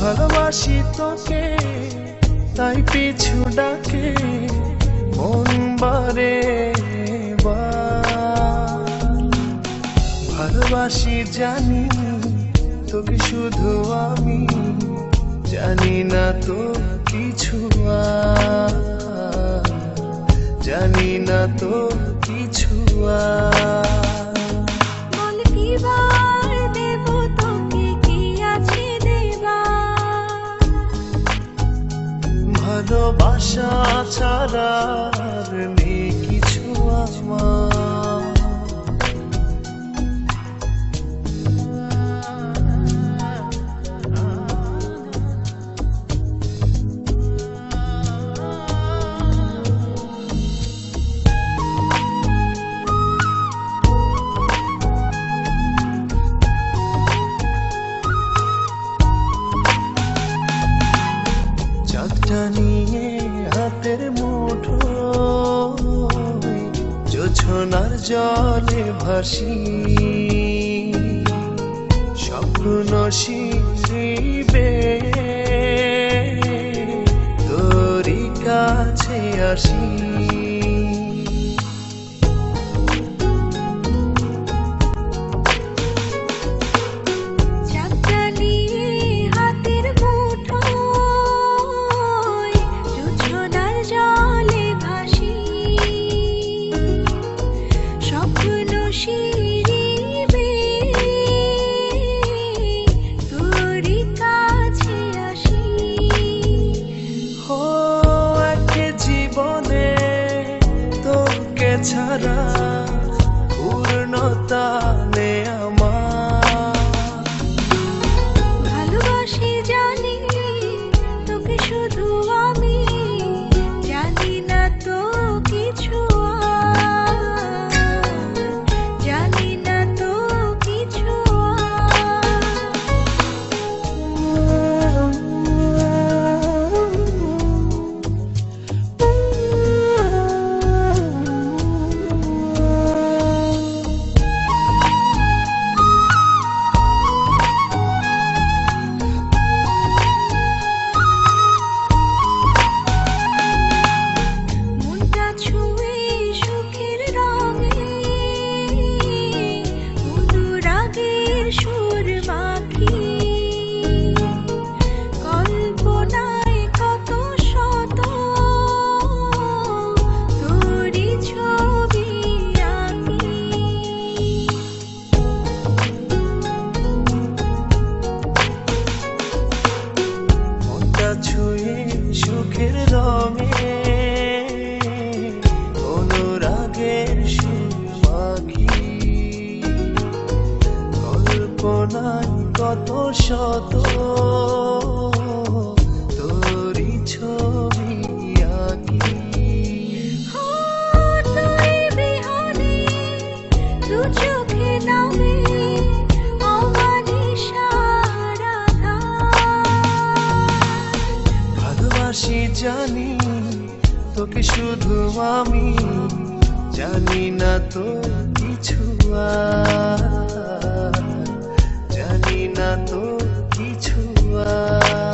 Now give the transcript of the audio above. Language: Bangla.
ভালোবাসি তোকে তাই পিছু ডাকে মন বারে বার। ভালোবাসি জানি তোকে শুধু আমি, জানি না তো কিছু আর, জানি না তো কিছু আর। ভালোবাসা ছাড়া আর নেই কিছু আমার। চাঁদটা নিয়ে হাতের মুঠোয় জোছনার জলে ভাসি, স্বপ্ন শিরিবে তোরই কাছে আসি। ছাড়া পূর্ণতা নেই আমার। ভালোবাসি জানি তোকে শুধু আমি, জানি না তো কিছু আর, জানি না তো কিছু সুর মাখি। কল্পনায় কত শত তোরই ছবি আঁকি। মনটা ছুঁয়ে সুখের রঙে অনুরাগের সুর মাখি। কল্পনায় কত শত তোরই ছবি আঁকি। তুই বিহনে দু চোখে নামে অমানিসারা ভালোবাসি জানি তোকে শুধু আমি, জানি না তো কিছু আর, জানি না তো কিছু আর।